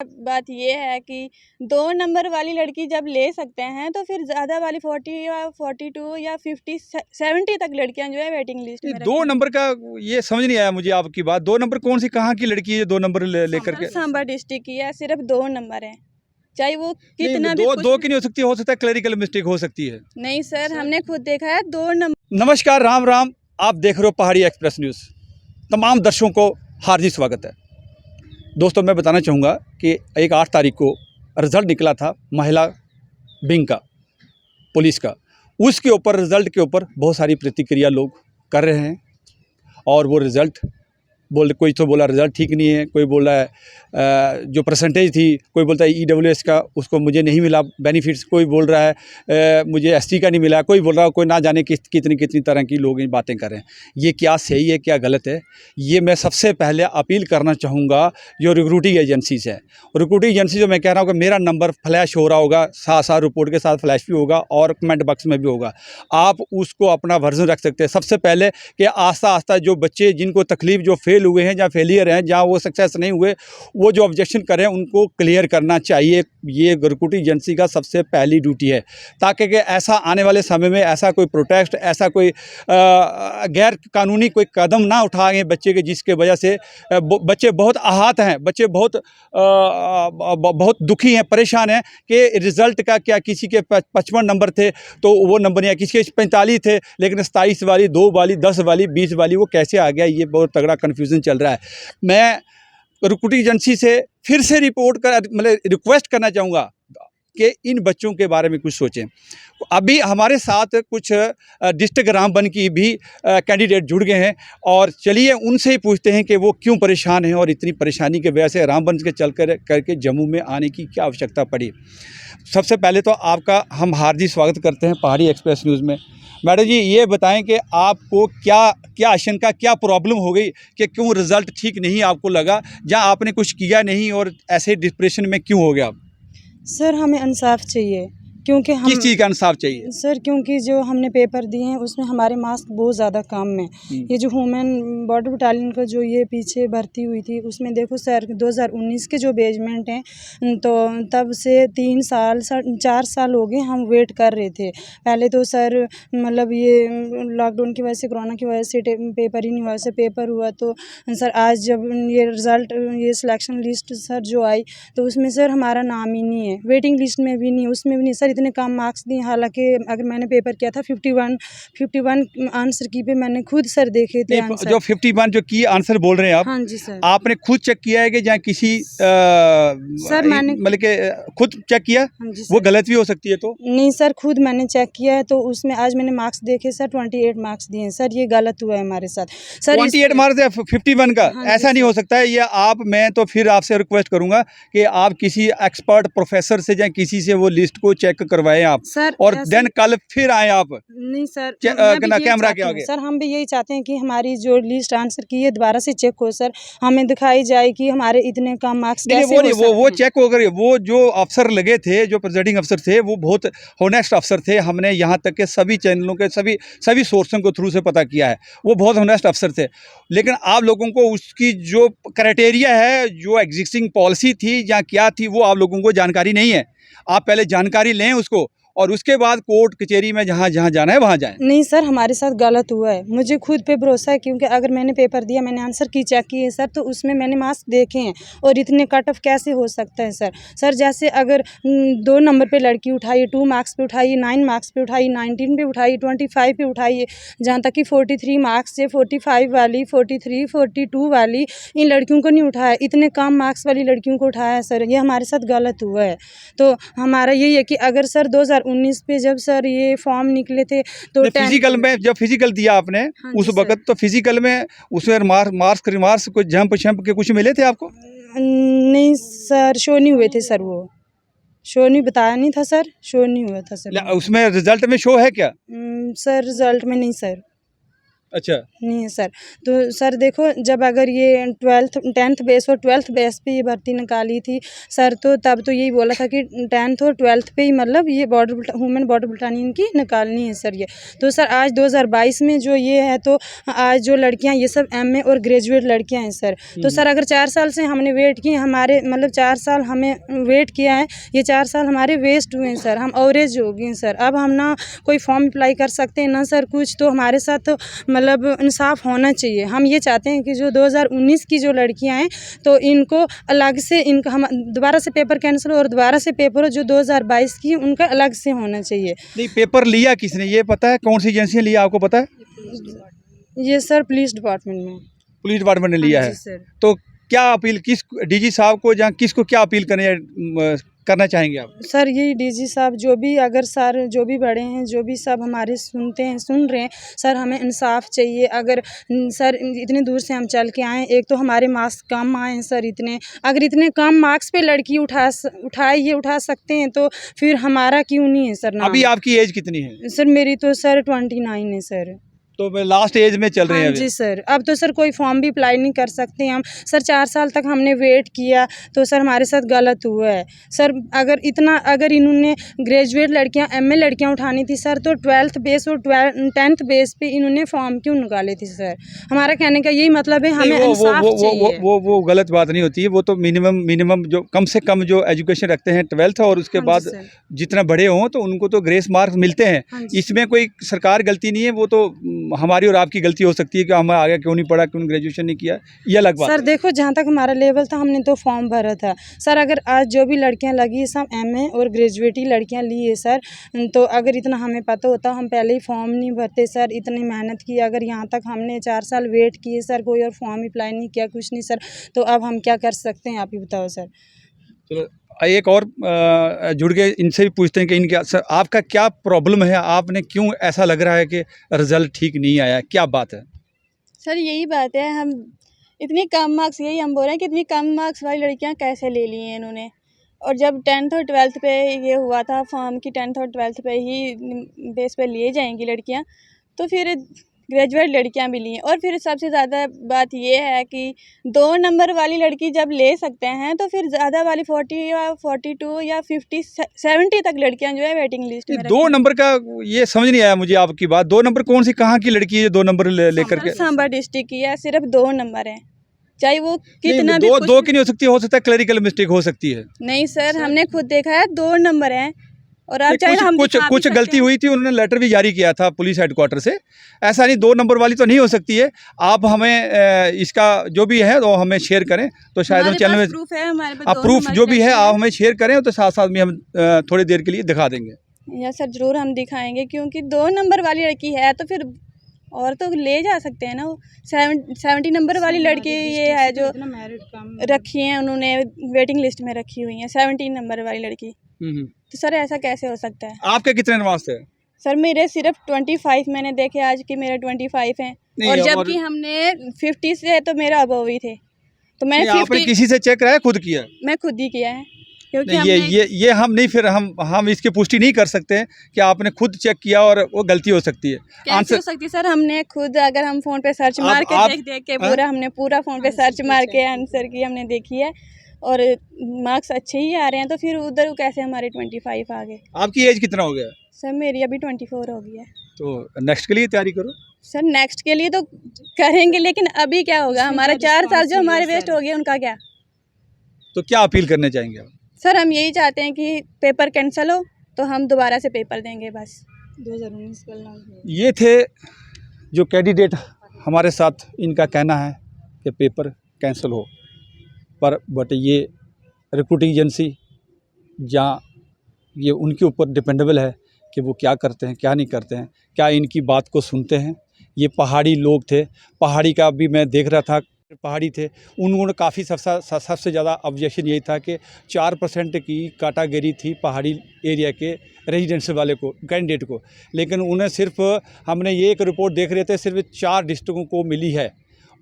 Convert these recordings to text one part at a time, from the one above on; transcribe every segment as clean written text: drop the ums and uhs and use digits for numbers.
बात ये है कि 2 नंबर वाली लड़की जब ले सकते हैं तो फिर ज़्यादा वाली 40 या 42 या 50 70 तक लड़कियां जो है वेटिंग लिस्ट में दो रखी नंबर का ये समझ नहीं आया मुझे आपकी बात। 2 नंबर कौन सी कहाँ की लड़की है 2 नंबर लेकर के? सांबा डिस्ट्रिक्ट की है, सिर्फ 2 नंबर है, चाहे वो कितना नहीं, भी दो कुछ दो की नहीं हो सकता है क्लरिकल मिस्टेक हो सकती है। नहीं सर, हमने खुद देखा है 2 नंबर। नमस्कार, राम राम। आप देख रहे हो पहाड़ी एक्सप्रेस न्यूज़। तमाम दर्शकों को हार्दिक स्वागत है। दोस्तों, मैं बताना चाहूँगा कि एक 8 तारीख को रिज़ल्ट निकला था महिला विंग का, पुलिस का। उसके ऊपर, रिज़ल्ट के ऊपर बहुत सारी प्रतिक्रिया लोग कर रहे हैं और वो रिज़ल्ट कोई तो बोला रिज़ल्ट ठीक नहीं है, कोई बोल रहा है जो परसेंटेज थी, कोई बोलता है ईडब्ल्यूएस का उसको मुझे नहीं मिला बेनिफिट्स, कोई बोल रहा है मुझे एसटी का नहीं मिला, कोई बोल रहा है कोई ना जाने कितनी कितनी तरह की लोग बातें कर रहे हैं। ये क्या सही है क्या गलत है, ये मैं सबसे पहले अपील करना चाहूँगा जो रिक्रूटिंग एजेंसीज है। रिक्रूटिंग एजेंसी जो मैं कह रहा हूँ कि मेरा नंबर फ्लैश हो रहा होगा, साथ साथ रिपोर्ट के साथ फ्लैश भी होगा और कमेंट बॉक्स में भी होगा। आप उसको अपना वर्जन रख सकते हैं। सबसे पहले कि आस्ता आस्ता जो बच्चे जिनको तकलीफ, जो फेल हुए हैं या फेलियर हैं, जहाँ वो सक्सेस नहीं हुए, वो जो ऑब्जेक्शन कर रहे हैं उनको क्लियर करना चाहिए। ये रिक्रूटिंग एजेंसी का सबसे पहली ड्यूटी है, ताकि कि ऐसा आने वाले समय में ऐसा कोई प्रोटेस्ट, ऐसा कोई गैर कानूनी कोई कदम ना उठाएं बच्चे के, जिसके वजह से बच्चे बहुत आहत हैं, बच्चे बहुत दुखी हैं, परेशान हैं कि रिज़ल्ट का क्या, किसी के 55 नंबर थे तो वो नंबर नहीं आया, किसी के 45 थे लेकिन 27 वाली, 2 वाली, 10 वाली, 20 वाली वो कैसे आ गया, ये बहुत तगड़ा कन्फ्यूज़न चल रहा है। मैं रिक्रूटिंग एजेंसी से फिर से रिक्वेस्ट करना चाहूँगा कि इन बच्चों के बारे में कुछ सोचें। अभी हमारे साथ कुछ डिस्ट्रिक्ट रामबन की भी कैंडिडेट जुड़ गए हैं और चलिए उनसे ही पूछते हैं कि वो क्यों परेशान हैं और इतनी परेशानी की वजह से रामबन के चल करके जम्मू में आने की क्या आवश्यकता पड़ी। सबसे पहले तो आपका हम हार्दिक स्वागत करते हैं पहाड़ी एक्सप्रेस न्यूज़ में। मैडम जी, ये बताएं कि आपको क्या आशंका, क्या प्रॉब्लम हो गई कि क्यों रिज़ल्ट ठीक नहीं आपको लगा, या आपने कुछ किया नहीं और ऐसे डिप्रेशन में क्यों हो गया आप? सर हमें इंसाफ चाहिए, क्योंकि हम किस चीज़ का इंसाफ चाहिए? सर क्योंकि जो हमने पेपर दिए हैं उसमें हमारे मार्क्स बहुत ज़्यादा कम हैं। ये जो वुमेन बॉर्डर बटालियन का जो ये पीछे भर्ती हुई थी उसमें देखो सर 2019 के जो बेजमेंट हैं तो तब से 4 साल हो गए हम वेट कर रहे थे। पहले तो सर मतलब ये लॉकडाउन की वजह से, कोरोना की वजह से पेपर ही नहीं हुआ। सर पेपर हुआ तो सर आज जब ये रिज़ल्ट, ये सिलेक्शन लिस्ट सर जो आई तो उसमें सर हमारा नाम ही नहीं है, वेटिंग लिस्ट में भी नहीं, उसमें भी नहीं सर। इतने कम मार्क्स दिए, हालांकि अगर मैंने पेपर किया था 51 आंसर की पे मैंने खुद सर देखे थे आंसर। जो 51 जो की आंसर बोल रहे हैं आप, हाँ जी सर। आपने खुद चेक किया है कि जहाँ किसी सर मैंने मतलब के खुद चेक किया? हाँ जी वो सर। गलत भी हो सकती है तो? नहीं सर, खुद मैंने चेक किया है तो उसमें आज मैंने मार्क्स देखे सर 28 मार्क्स दिए हैं सर। ये गलत हुआ है हमारे साथ सर। 28 मार्क्स है 51 का? हाँ ऐसा नहीं सर। हो सकता है ये। मैं तो फिर आपसे रिक्वेस्ट करूंगा कि आप किसी एक्सपर्ट प्रोफेसर से या किसी से वो लिस्ट को चेक करवाएं आप सर, और देन कल फिर आए आप नहीं सर कैमरा के आगे। सर हम भी यही चाहते हैं कि हमारी जो लिस्ट आंसर की है दोबारा से चेक हो सर, हमें दिखाई जाए कि हमारे इतने कम मार्क्स कैसे हो सकते हैं। वो चेक हो गए। वो जो अफसर लगे थे, जो प्रेसिडिंग अफसर थे, वो बहुत होनेस्ट अफसर थे। हमने यहाँ तक के सभी चैनलों के सभी सोर्सों को थ्रू से पता किया है, वो बहुत होनेस्ट अफसर थे। लेकिन आप लोगों को उसकी जो क्राइटेरिया है, जो एग्जिस्टिंग पॉलिसी थी या क्या थी, वो आप लोगों को जानकारी नहीं है। आप पहले जानकारी लें उसको और उसके बाद कोर्ट कचहरी में जहाँ जाना है वहाँ जाएं। नहीं सर, हमारे साथ गलत हुआ है, मुझे खुद पे भरोसा है, क्योंकि अगर मैंने पेपर दिया, मैंने आंसर की चेक किए सर, तो उसमें मैंने मार्क्स देखे हैं और इतने कट ऑफ कैसे हो सकता है सर। जैसे अगर 2 नंबर पे लड़की उठाई, 2 मार्क्स पे उठाई, 9 मार्क्स पे उठाई, 19 पे उठाई, 25 पे उठाई, जहाँ तक कि 43 मार्क्स से 45 वाली, 43, 42 वाली इन लड़कियों को नहीं उठाया, इतने कम मार्क्स वाली लड़कियों को उठाया है सर। ये हमारे साथ गलत हुआ है। तो हमारा यही है कि अगर सर 2019 पे जब सर ये फॉर्म निकले थे तो फिजिकल में, जब फिजिकल दिया आपने, हाँ उस वक्त तो फिजिकल में उसमें मार्क्स कुछ जंप के कुछ मिले थे आपको? नहीं सर, शो नहीं हुए थे सर, वो शो नहीं, बताया नहीं था सर, शो नहीं हुआ था सर। उसमें रिजल्ट में शो है क्या? सर रिजल्ट में नहीं सर। अच्छा। नहीं है सर। तो सर देखो, जब अगर ये 10th बेस और 12th बेस पे ये भर्ती निकाली थी सर, तो तब तो यही बोला था कि 10th और 12th पे ही मतलब ये वुमेन बॉर्डर बटालियन की निकालनी है सर ये। तो सर आज 2022 में जो ये है, तो आज जो लड़कियां ये सब MA और ग्रेजुएट लड़कियां हैं सर। तो सर अगर 4 साल से हमने वेट किए, हमारे मतलब 4 साल हमें वेट किया है, ये 4 साल हमारे वेस्ट हुए हैं सर, हम अवरेज हो गए हैं सर। अब हम ना कोई फॉर्म अप्लाई कर सकते हैं ना सर कुछ, तो हमारे साथ तो मतलब इंसाफ होना चाहिए। हम ये चाहते हैं कि जो 2019 की जो लड़कियां हैं, तो इनको अलग से, इनका हम दोबारा से पेपर कैंसिल और दोबारा से पेपर जो 2022 की उनका अलग से होना चाहिए। नहीं, पेपर लिया किसने ये पता है? कौन सी एजेंसी ने लिया आपको पता है? ये सर पुलिस डिपार्टमेंट में। पुलिस डिपार्टमेंट ने लिया हाँ है। जी सर। तो क्या अपील, किस DG साहब को या किसको क्या अपील करना चाहेंगे आप? सर यही DG साहब, जो भी अगर सर जो भी बड़े हैं, जो भी सब हमारे सुनते हैं, सुन रहे हैं सर, हमें इंसाफ चाहिए। अगर सर इतने दूर से हम चल के आए, एक तो हमारे मार्क्स कम आए हैं सर इतने, अगर इतने कम मार्क्स पे लड़की उठा सकते हैं, तो फिर हमारा क्यों नहीं है सर नाम? अभी आपकी एज कितनी है? सर मेरी तो सर 29 है सर। तो मैं लास्ट एज में चल रहे हैं हाँ अभी। जी सर। अब तो सर कोई फॉर्म भी अप्लाई नहीं कर सकते हम सर। 4 साल तक हमने वेट किया, तो सर हमारे साथ गलत हुआ है सर। अगर इन्होंने ग्रेजुएट लड़कियां, MA लड़कियां उठानी थी सर, तो 12th बेस और 10th बेस पे इन्होंने फॉर्म क्यों निकाले थे सर? हमारा कहने का यही मतलब है, हमें इंसाफ चाहिए। वो गलत बात नहीं होती है। वो तो मिनिमम जो कम से कम जो एजुकेशन रखते हैं 12th, और उसके हाँ जी बाद सर। जितना बड़े हों तो उनको तो ग्रेस मार्क्स मिलते हाँ हैं। जी। इसमें कोई सरकार गलती नहीं है। वो तो हमारी और आपकी गलती हो सकती है कि हमें आगे क्यों नहीं पढ़ा, क्यों ग्रेजुएशन नहीं किया, ये अलग बात सर है। देखो, जहाँ तक हमारा लेवल था हमने तो फॉर्म भरा था सर। अगर आज जो भी लड़कियां लगी सब MA और ग्रेजुएट ही लड़कियां ली है सर, तो अगर इतना हमें पता होता हम पहले ही फॉर्म नहीं भरते सर। इतनी मेहनत की, अगर यहाँ तक हमने 4 साल वेट किए सर, कोई और फॉर्म अप्लाई नहीं किया, कुछ नहीं सर, तो अब हम क्या कर सकते हैं, आप ही बताओ सर। चलो एक और जुड़ के इनसे भी पूछते हैं कि इनका सर आपका क्या प्रॉब्लम है? आपने क्यों ऐसा लग रहा है कि रिजल्ट ठीक नहीं आया, क्या बात है? सर यही बात है, हम इतनी कम मार्क्स, यही हम बोल रहे हैं कि इतनी कम मार्क्स वाली लड़कियां कैसे ले ली हैं इन्होंने। और जब 10th और 12th पे ये हुआ था फॉर्म की, 10th और 12th पे ही बेस पे लिए जाएंगी लड़कियां, तो फिर ग्रेजुएट लड़कियां भी ली हैं। और फिर सबसे ज़्यादा बात ये है कि 2 नंबर वाली लड़की जब ले सकते हैं, तो फिर ज़्यादा वाली 40 या 42 या 50 70 तक लड़कियां जो है वेटिंग लिस्ट में 2 नंबर का ये समझ नहीं आया मुझे आपकी बात। 2 नंबर कौन सी, कहाँ की लड़की है 2 नंबर लेकर के? सांबा डिस्ट्रिक्ट की है, सिर्फ 2 नंबर हैं, चाहे वो कितना नहीं, भी दो की नहीं हो सकता है क्लरिकल मिस्टेक हो सकती है। नहीं सर, हमने खुद देखा है 2 नंबर हैं। और आप चाहे हम कुछ दिखा भी कुछ सकते गलती हैं। हुई थी, उन्होंने लेटर भी जारी किया था पुलिस हेडक्वार्टर से। ऐसा नहीं 2 नंबर वाली तो नहीं हो सकती है। आप हमें इसका जो भी है वो हमें शेयर करें, तो शायद हम हमारे चैनल पास में प्रूफ है, हमारे पास आप 2 प्रूफ नंबर जो भी है लड़की आप हमें शेयर करें, तो साथ साथ में हम थोड़ी देर के लिए दिखा देंगे। या सर जरूर हम दिखाएंगे, क्योंकि 2 नंबर वाली लड़की है तो फिर और तो ले जा सकते हैं ना। वो 70 नंबर वाली लड़की ये है जो रखी है, उन्होंने वेटिंग लिस्ट में रखी हुई है 70 नंबर वाली लड़की। तो सर ऐसा कैसे हो सकता है? आपके कितने नंबर थे? सर मेरे सिर्फ 25 मैंने देखे आज कि मेरे 25 हैं। नहीं, और जबकि हमने 50 से तो मेरा अबव ही थे, तो मैंने आपने 50 किसी से चेक कराया, खुद किया? मैं खुद ही किया है, क्योंकि नहीं, ये हम नहीं, फिर हम इसकी पुष्टि नहीं कर सकते हैं कि आपने खुद चेक किया और वो गलती हो सकती है। कैसे हो सकती है सर? हमने खुद, अगर हम फ़ोन पे सर्च मार के देख के हमने पूरा फ़ोन पे सर्च मार के आंसर की हमने देखी है, और मार्क्स अच्छे ही आ रहे हैं, तो फिर उधर कैसे हमारे 25 आ गए? आपकी एज कितना हो गया? सर मेरी अभी 24 हो गई है। तो नेक्स्ट के लिए तैयारी करो। सर नेक्स्ट के लिए तो करेंगे, लेकिन अभी क्या होगा? हमारा 4 साल जो हमारे वेस्ट हो गए, उनका क्या? तो क्या अपील करने चाहेंगे आप? सर हम यही चाहते हैं कि पेपर कैंसिल हो, तो हम दोबारा से पेपर देंगे बस। 2019 ये थे जो कैंडिडेट हमारे साथ, इनका कहना है कि पेपर कैंसिल हो, बट ये रिक्रूटिंग एजेंसी जहाँ ये उनके ऊपर डिपेंडेबल है कि वो क्या करते हैं, क्या नहीं करते हैं, क्या इनकी बात को सुनते हैं। ये पहाड़ी लोग थे, पहाड़ी का भी मैं देख रहा था, पहाड़ी थे, उन्होंने काफ़ी सबसे ज़्यादा ऑब्जेक्शन यही था कि 4% की कैटेगरी थी पहाड़ी एरिया के रेजिडेंशियल वाले को, कैंडिडेट को, लेकिन उन्हें सिर्फ, हमने ये एक रिपोर्ट देख रहे थे, सिर्फ 4 डिस्ट्रिक्टों को मिली है,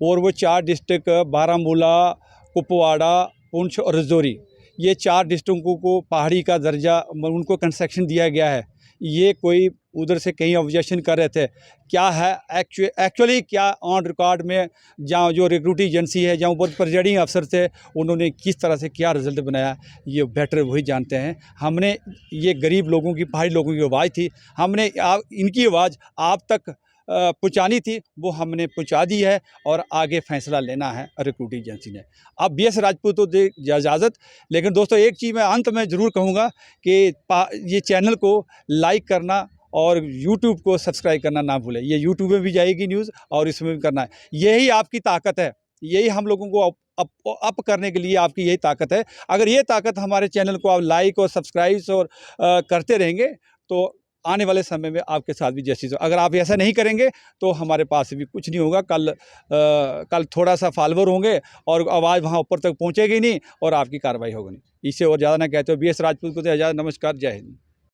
और वो 4 डिस्ट्रिक्ट बारामूला, कुपवाड़ा, पुंछ और राजौरी, ये 4 डिस्ट्रिक्टों को पहाड़ी का दर्जा उनको कंसेशन दिया गया है। ये कोई उधर से कहीं ऑब्जेक्शन कर रहे थे, क्या है एक्चुअली क्या ऑन रिकॉर्ड में, जहाँ जो रिक्रूटिंग एजेंसी है, जहाँ ऊपर प्रेजाइडिंग अफसर थे, उन्होंने किस तरह से क्या रिजल्ट बनाया, ये बेटर वही जानते हैं। हमने ये गरीब लोगों की, पहाड़ी लोगों की आवाज़ थी, हमने इनकी आवाज़ आप तक पहुँचानी थी, वो हमने पहुँचा दी है और आगे फैसला लेना है रिक्रूटिंग एजेंसी ने। अब BS राजपूत तो दे इजाज़त, लेकिन दोस्तों एक चीज़ मैं अंत में ज़रूर कहूँगा कि ये चैनल को लाइक करना और YouTube को सब्सक्राइब करना ना भूलें। ये YouTube में भी जाएगी न्यूज़ और इसमें भी करना है। यही आपकी ताकत है, यही हम लोगों को अप करने के लिए आपकी यही ताकत है। अगर ये ताकत हमारे चैनल को आप लाइक और सब्सक्राइब और करते रहेंगे तो आने वाले समय में आपके साथ भी जैसी, अगर आप ऐसा नहीं करेंगे तो हमारे पास भी कुछ नहीं होगा। कल थोड़ा सा फॉलोवर होंगे और आवाज़ वहाँ ऊपर तक पहुँचेगी नहीं और आपकी कार्रवाई होगी नहीं। इससे और ज़्यादा ना कहते हो। BS राजपूत को तो इजाज़त, नमस्कार, जय हिंद।